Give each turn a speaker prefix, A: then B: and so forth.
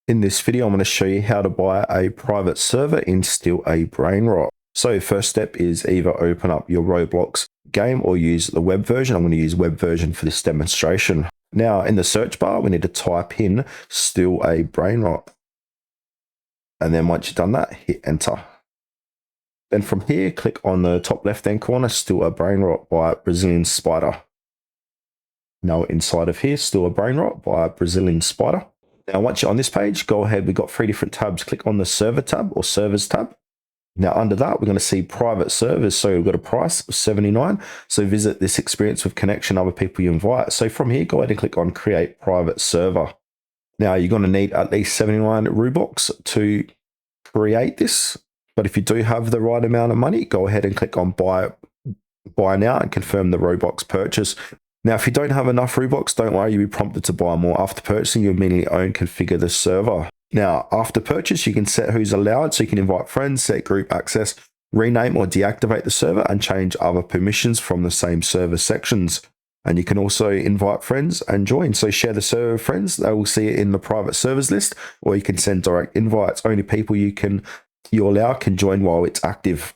A: In this video, I'm going to show you how to buy a private server in Steal A Brainrot. So first step is either open up your Roblox game or use the web version. I'm going to use web version for this demonstration. Now in the search bar, we need to type in Steal A Brainrot. And then once you've done that, hit enter. Then from here, click on the top left-hand corner, Steal A Brainrot by Brazilian Spider. Now inside of here, Steal A Brainrot by Brazilian Spider. Now, once you're on this page, go ahead. We've got 3 different tabs. Click on the server tab or servers tab. Now, under that, we're going to see private servers. So we've got a price of $79. So visit this experience with connection, other people you invite. So from here, go ahead and click on create private server. Now, you're going to need at least 79 Robux to create this. But if you do have the right amount of money, go ahead and click on buy now and confirm the Robux purchase. Now, if you don't have enough Robux, don't worry, you'll be prompted to buy more. After purchasing, you immediately configure the server. Now, after purchase, you can set who's allowed, so you can invite friends, set group access, rename or deactivate the server, and change other permissions from the same server sections. And you can also invite friends and join. So share the server with friends. They will see it in the private servers list, or you can send direct invites. Only people you allow can join while it's active.